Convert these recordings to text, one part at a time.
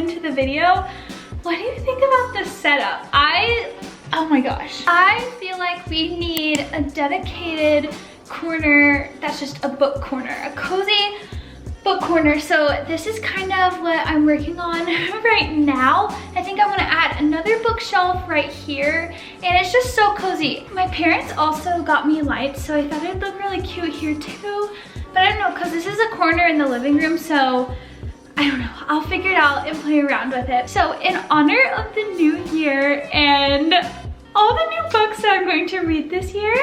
into the video. What do you think about this setup? Oh my gosh. I feel like we need a dedicated corner that's just a book corner, a cozy book corner. So this is kind of what I'm working on right now. I think I want to add another bookshelf right here, and it's just so cozy. My parents also got me lights, so I thought it'd look really cute here too. But I don't know, because this is a corner in the living room, so I don't know. I'll figure it out and play around with it. So in honor of the new year and all the new books that I'm going to read this year,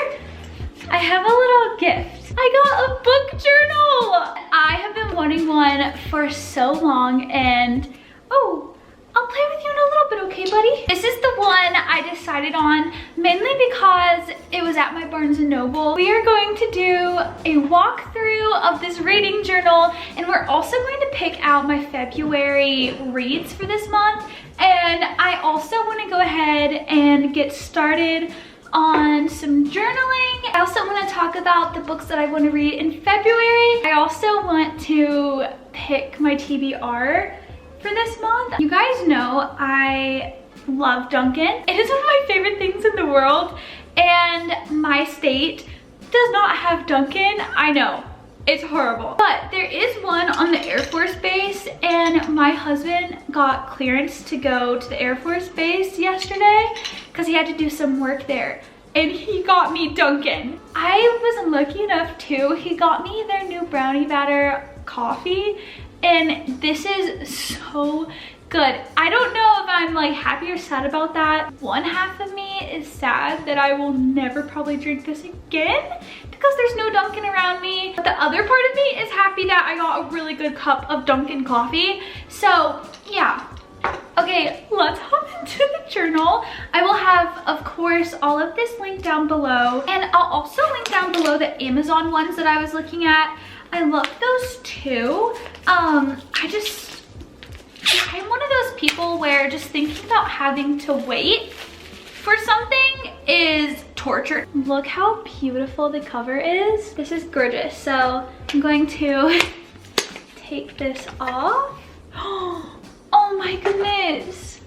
I have a little gift. I got a book journal. I have been wanting one for so long, and oh, I'll play with you in a little bit, okay, buddy? This is the one I decided on, mainly because it was at my Barnes & Noble. We are going to do a walkthrough of this reading journal, and we're also going to pick out my February reads for this month. And I also want to go ahead and get started on some journaling. I also want to talk about the books that I want to read in February. I also want to pick my TBR for this month. You guys know I love Dunkin'. It is one of my favorite things in the world, and my state does not have Dunkin'. I know, it's horrible. But there is one on the Air Force Base, and my husband got clearance to go to the Air Force Base yesterday because he had to do some work there, and he got me Dunkin'. I was lucky enough too. He got me their new brownie batter coffee, and this is so good. I don't know if I'm like happy or sad about that. One half of me is sad that I will never probably drink this again because there's no Dunkin' around me. But the other part of me is happy that I got a really good cup of Dunkin' coffee. So yeah. Okay, let's hop into the journal. I will have, of course, all of this linked down below, and I'll also link down below the Amazon ones that I was looking at. I love those too. I'm one of those people where just thinking about having to wait for something is torture. Look how beautiful the cover is. This is gorgeous. So I'm going to take this off. Oh my goodness.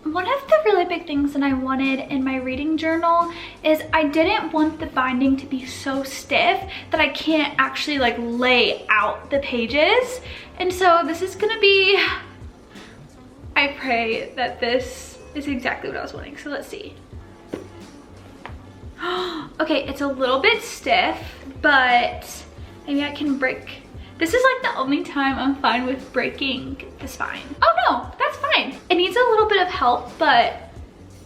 One of the really big things that I wanted in my reading journal is I didn't want the binding to be so stiff that I can't actually like lay out the pages. And so this is gonna be, I pray that this is exactly what I was wanting. So let's see. Okay, it's a little bit stiff, but maybe I can break. This is like the only time I'm fine with breaking the spine. Oh no, that's fine. It needs a little bit of help, but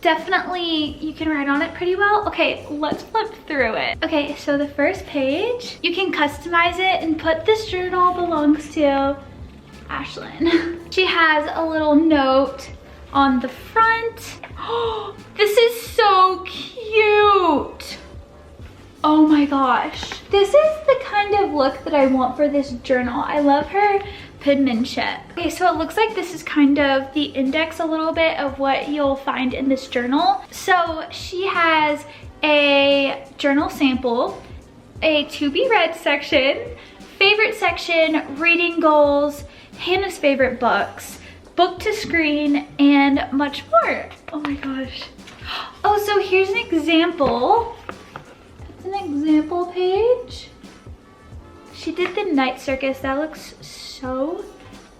definitely you can write on it pretty well. Okay, let's flip through it. Okay, so the first page, you can customize it and put this journal belongs to Ashlyn. She has a little note on the front. Oh, this is so cute. Oh my gosh. This is the kind of look that I want for this journal. I love her penmanship. Okay, so it looks like this is kind of the index a little bit of what you'll find in this journal. So she has a journal sample, a to be read section, favorite section, reading goals, Hannah's favorite books, book to screen, and much more. Oh my gosh. Oh, so here's an example. An example page. She did the night circus. That looks so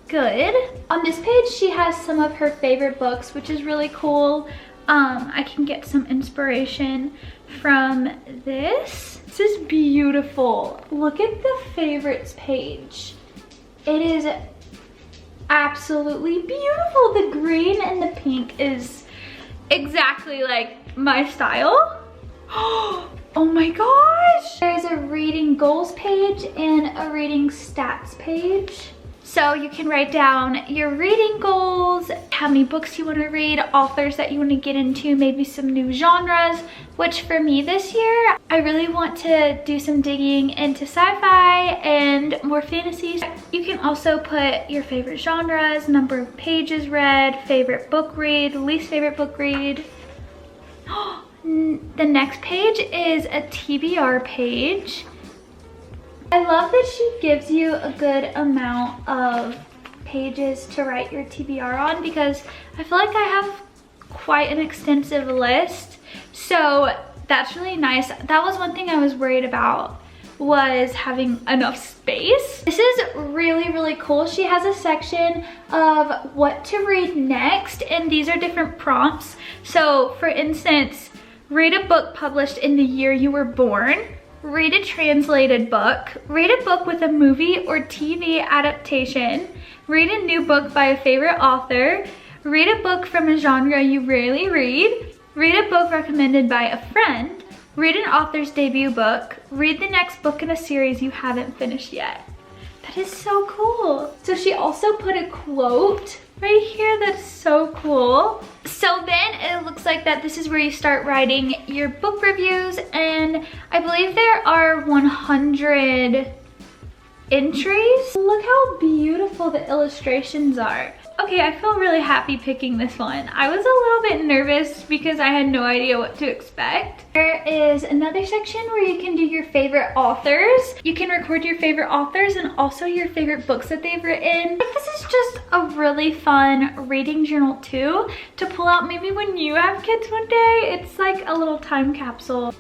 good. On this page, she has some of her favorite books, which is really cool. I can get some inspiration from this. This is beautiful. Look at the favorites page. It is absolutely beautiful. The green and the pink is exactly like my style. Oh my gosh! There's a reading goals page and a reading stats page. So you can write down your reading goals, how many books you want to read, authors that you want to get into, maybe some new genres, which for me this year, I really want to do some digging into sci-fi and more fantasies. You can also put your favorite genres, number of pages read, favorite book read, least favorite book read. The next page is a TBR page. I love that she gives you a good amount of pages to write your TBR on because I feel like I have quite an extensive list. So that's really nice. That was one thing I was worried about, was having enough space. This is really, really cool. She has a section of what to read next, and these are different prompts. So for instance, read a book published in the year you were born, read a translated book, read a book with a movie or TV adaptation, read a new book by a favorite author, read a book from a genre you rarely read, read a book recommended by a friend, read an author's debut book, read the next book in a series you haven't finished yet. That is so cool. So she also put a quote right here that's so cool. So then it looks like that this is where you start writing your book reviews, and I believe there are 100 entries. Look how beautiful the illustrations are. Okay, I feel really happy picking this one. I was a little bit nervous because I had no idea what to expect. There is another section where you can do your favorite authors. You can record your favorite authors and also your favorite books that they've written. This is just a really fun reading journal too, to pull out maybe when you have kids one day. It's like a little time capsule.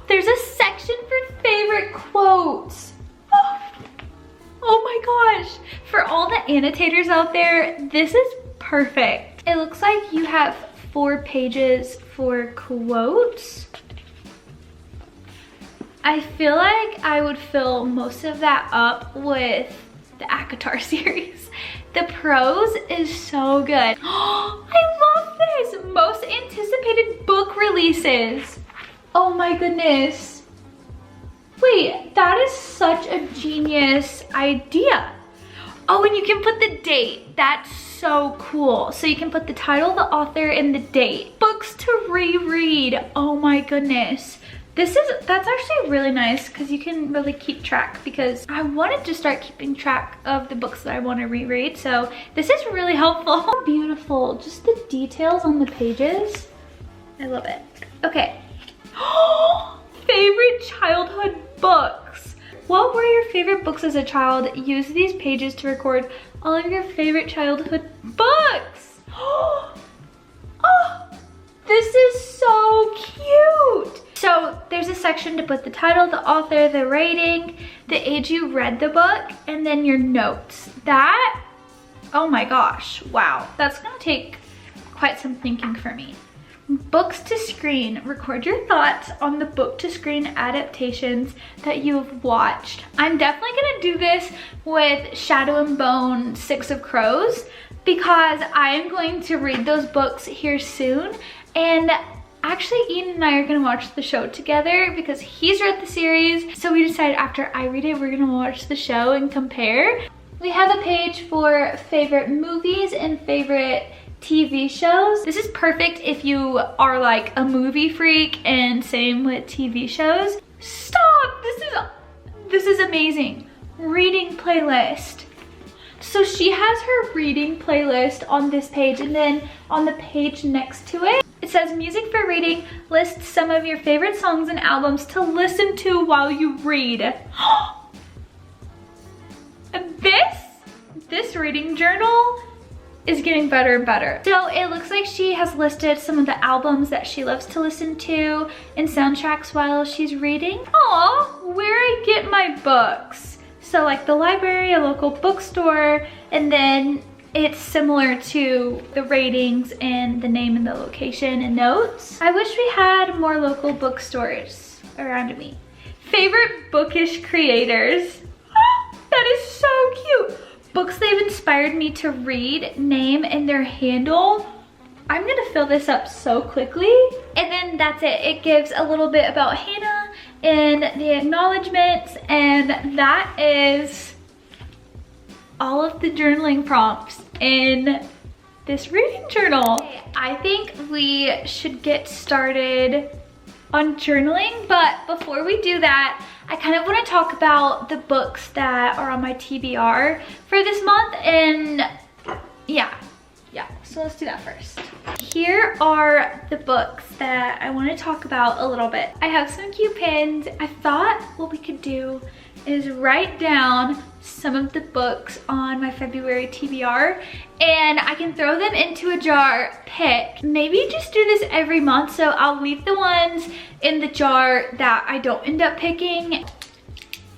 There's a section for favorite quotes. Oh my gosh, for all the annotators out there, this is perfect. It looks like you have 4 pages for quotes. I feel like I would fill most of that up with the acotar series. The prose is so good. I love this. Most anticipated book releases. Oh my goodness. Wait, that is such a genius idea. Oh, and you can put the date. That's so cool. So you can put the title, the author, and the date. Books to reread. Oh my goodness. That's actually really nice because you can really keep track, because I wanted to start keeping track of the books that I want to reread. So this is really helpful. How beautiful. Just the details on the pages. I love it. Okay. Favorite childhood books. What were your favorite books as a child? Use these pages to record all of your favorite childhood books. Oh, this is so cute. So there's a section to put the title, the author, the rating, the age you read the book, and then your notes. That, oh my gosh, wow. That's gonna take quite some thinking for me. Books to screen. Record your thoughts on the book to screen adaptations that you've watched. I'm definitely gonna do this with Shadow and Bone, 6 of Crows, because I am going to read those books here soon. And actually Ian and I are gonna watch the show together because he's read the series. So we decided after I read it, we're gonna watch the show and compare. We have a page for favorite movies and favorite TV shows. This is perfect if you are like a movie freak, and same with TV shows. Stop! This is amazing. Reading playlist. So she has her reading playlist on this page, and then on the page next to it, it says music for reading. List some of your favorite songs and albums to listen to while you read. This reading journal is getting better and better. So it looks like she has listed some of the albums that she loves to listen to and soundtracks while she's reading. Aw, where I get my books. So like the library, a local bookstore, and then it's similar to the ratings and the name and the location and notes. I wish we had more local bookstores around me. Favorite bookish creators. That is so cute. Books they've inspired me to read, name, and their handle. I'm gonna fill this up so quickly. And then that's it. It gives a little bit about Hannah and the acknowledgements, and that is all of the journaling prompts in this reading journal. Okay, I think we should get started on journaling, but before we do that, I kind of want to talk about the books that are on my TBR for this month, and yeah, so let's do that first. Here are the books that I want to talk about a little bit. I have some cute pins. I thought what we could do is write down some of the books on my February TBR, and I can throw them into a jar, pick. Maybe just do this every month, so I'll leave the ones in the jar that I don't end up picking.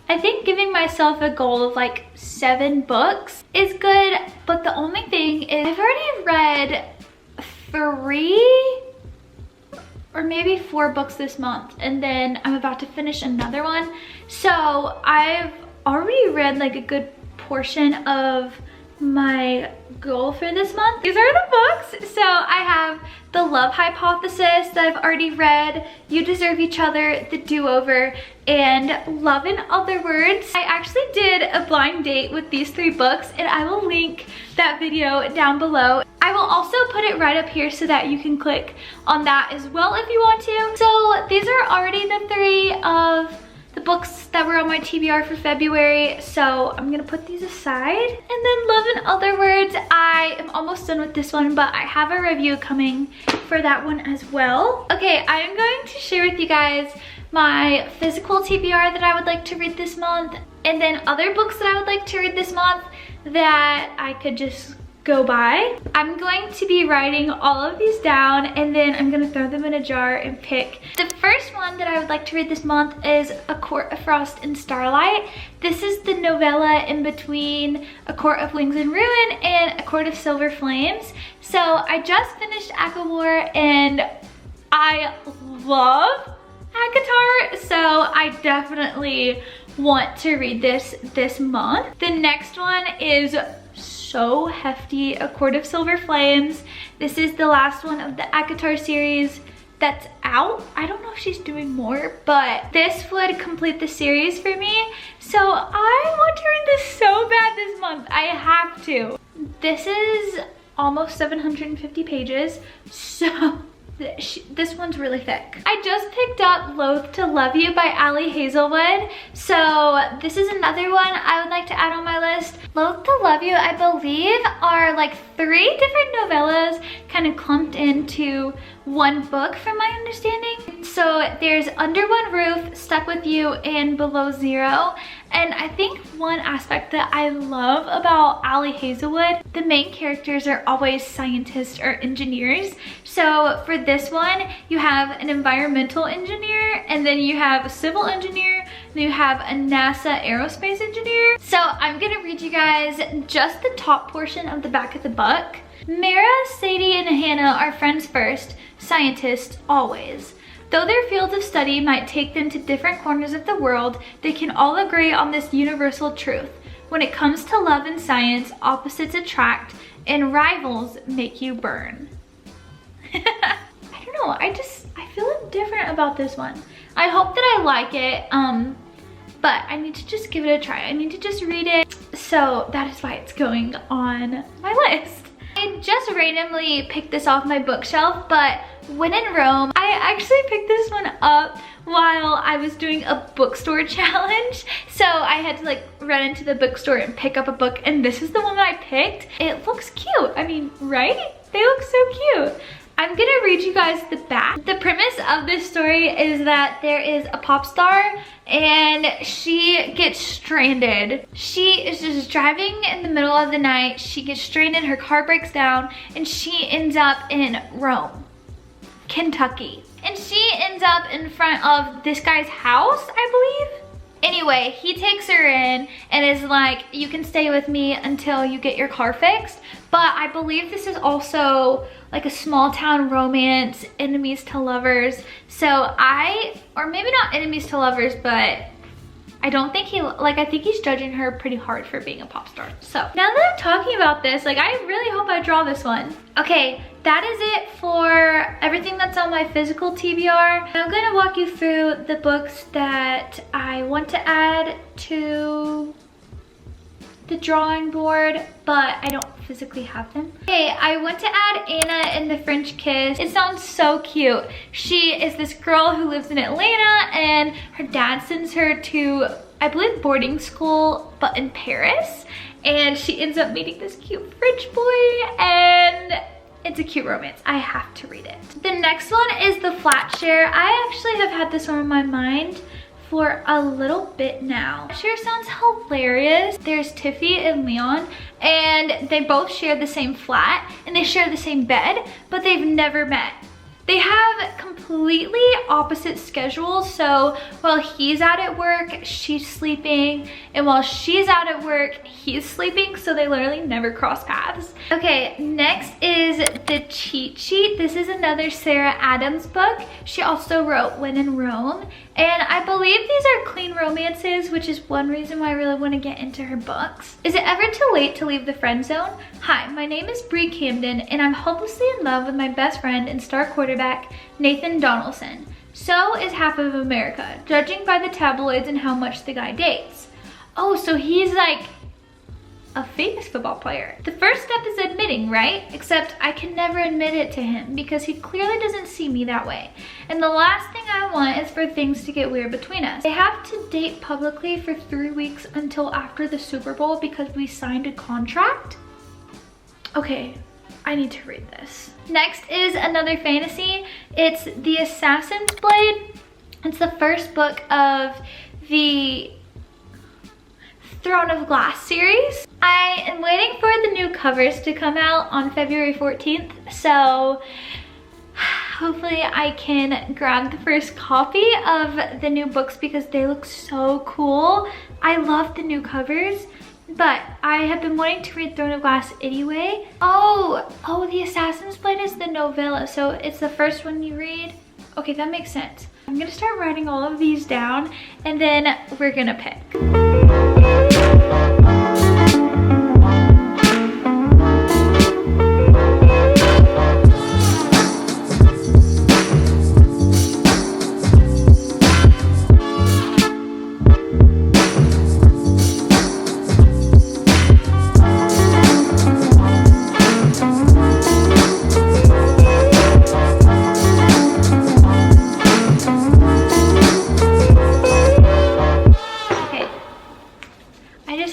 I think giving myself a goal of like 7 books is good, but the only thing is I've already read 3 or maybe 4 books this month, and then I'm about to finish another one. So I've already read like a good portion of my goal for this month. These are the books. So I have The Love Hypothesis that I've already read, You Deserve Each Other, The Do-Over, and Love in Other Words. I actually did a blind date with these 3 books, and I will link that video down below. I will also put it right up here so that you can click on that as well if you want to. So these are already the 3 of the books that were on my TBR for February, so I'm gonna put these aside. And then Love in Other Words, I am almost done with this one, but I have a review coming for that one as well. Okay, I am going to share with you guys my physical TBR that I would like to read this month, and then other books that I would like to read this month that I could just go by. I'm going to be writing all of these down, and then I'm gonna throw them in a jar and pick. The first one that I would like to read this month is A Court of Frost and Starlight. This is the novella in between A Court of Wings and Ruin and A Court of Silver Flames. So I just finished acotar, and I love acotar, so I definitely want to read this month. The next one is so hefty, A Court of Silver Flames. This is the last one of the acotar series that's out. I don't know if she's doing more, but this would complete the series for me. So I want to read this so bad this month. I have to. This is almost 750 pages, so this one's really thick. I just picked up Loath to Love You by Ali Hazelwood. So this is another one I would like to add on my list. Loath to Love You, I believe, are like 3 different novellas kind of clumped into one book from my understanding. So there's Under One Roof, Stuck With You, and Below Zero. And I think one aspect that I love about Ali Hazelwood, the main characters are always scientists or engineers. So for this one, you have an environmental engineer, and then you have a civil engineer, then you have a NASA aerospace engineer. So I'm gonna read you guys just the top portion of the back of the book. Mara, Sadie, and Hannah are friends first, scientists always. Though their fields of study might take them to different corners of the world, they can all agree on this universal truth. When it comes to love and science, opposites attract and rivals make you burn. I don't know, I feel different about this one. I hope that I like it, but I need to just give it a try. I need to just read it. So that is why it's going on my list. I just randomly picked this off my bookshelf, but when in Rome, I actually picked this one up while I was doing a bookstore challenge. So I had to like run into the bookstore and pick up a book, and this is the one that I picked. It looks cute. I mean, right? They look so cute. I'm gonna read you guys the back. The premise of this story is that there is a pop star and she gets stranded. She is just driving in the middle of the night. She gets stranded, her car breaks down, and she ends up in Rome, Kentucky. And she ends up in front of this guy's house, I believe. Anyway, he takes her in and is like, you can stay with me until you get your car fixed. But I believe this is also like a small town romance, enemies to lovers. So or maybe not enemies to lovers, but I don't think I think he's judging her pretty hard for being a pop star. So now that I'm talking about this, like I really hope I draw this one. Okay, that is it for everything that's on my physical TBR. I'm gonna walk you through the books that I want to add to the drawing board, but I don't physically have them. Okay, I want to add Anna and the French Kiss. It sounds so cute. She is this girl who lives in Atlanta, and her dad sends her to, I believe, boarding school, but in Paris. And she ends up meeting this cute French boy, and it's a cute romance. I have to read it. The next one is The Flat Share. I actually have had this one on my mind for a little bit now. Sure sounds hilarious. There's Tiffy and Leon, and they both share the same flat and they share the same bed, but they've never met. They have completely opposite schedules, so while he's out at work, she's sleeping, and while she's out at work, he's sleeping, so they literally never cross paths. Okay, next is the cheat sheet. This is another Sarah Adams book. She also wrote When in Rome, and I believe these are clean romances, which is one reason why I really want to get into her books. Is it ever too late to leave the friend zone? Hi, my name is Bree Camden, and I'm hopelessly in love with my best friend and star quarterback, Nathan Donaldson. So is half of America, judging by the tabloids and how much the guy dates. Oh, so he's like a famous football player. The first step is admitting, right? Except I can never admit it to him because he clearly doesn't see me that way. And the last thing I want is for things to get weird between us. They have to date publicly for 3 weeks until after the Super Bowl because we signed a contract. Okay, I need to read this. Next is another fantasy. It's The Assassin's Blade. It's the first book of the Throne of Glass series. I am waiting for the new covers to come out on February 14th, so hopefully I can grab the first copy of the new books because they look so cool. I love the new covers, but I have been wanting to read Throne of Glass anyway. Oh, The Assassin's Blade is the novella, so it's the first one you read. Okay, that makes sense. I'm gonna start writing all of these down and then we're gonna pick.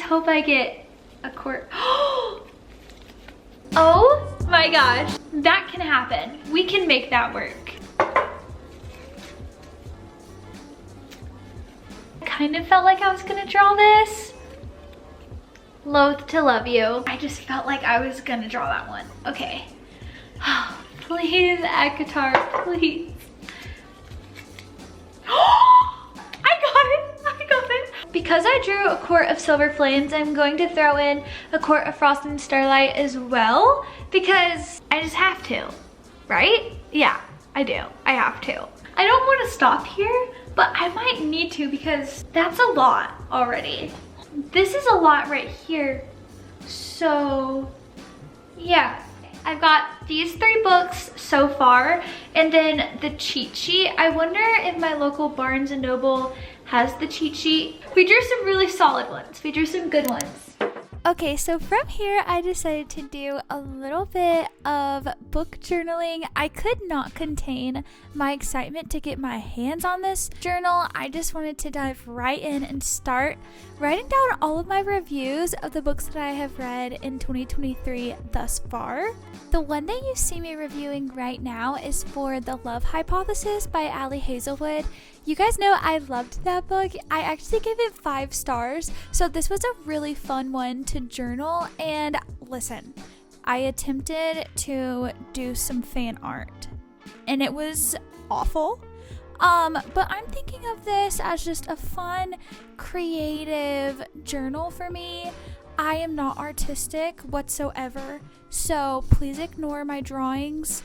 Hope I get a quart. Oh my gosh, that can happen. We can make that work. I kind of felt like I was gonna draw this. Loath to Love You. I just felt like I was gonna draw that one. Okay. Please, acotar, please. Because I drew a quart of Silver Flames, I'm going to throw in a quart of Frost and Starlight as well, because I just have to, right? Yeah, I do, I have to. I don't want to stop here, but I might need to because that's a lot already. This is a lot right here, so yeah. I've got these 3 books so far, and then the cheat sheet. I wonder if my local Barnes & Noble has the cheat sheet. We drew some really solid ones. We drew some good ones. Okay, so from here, I decided to do a little bit of book journaling. I could not contain my excitement to get my hands on this journal. I just wanted to dive right in and start writing down all of my reviews of the books that I have read in 2023 thus far. The one that you see me reviewing right now is for The Love Hypothesis by Ali Hazelwood. You guys know I loved that book. I actually gave it 5 stars, so this was a really fun one to journal. And listen, I attempted to do some fan art and it was awful. But I'm thinking of this as just a fun, creative journal for me. I am not artistic whatsoever, so please ignore my drawings.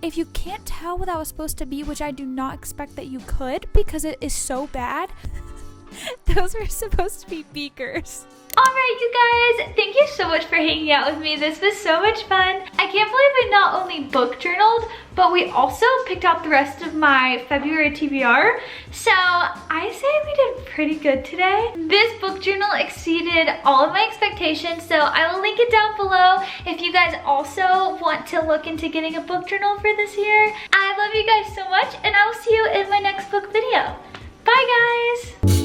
If you can't tell what that was supposed to be, which I do not expect that you could because it is so bad, those were supposed to be beakers. Alright you guys, thank you so much for hanging out with me. This was so much fun. I can't believe we not only book journaled, but we also picked out the rest of my February TBR. So I say we did pretty good today. This book journal exceeded all of my expectations, so I will link it down below if you guys also want to look into getting a book journal for this year. I love you guys so much, and I will see you in my next book video. Bye guys!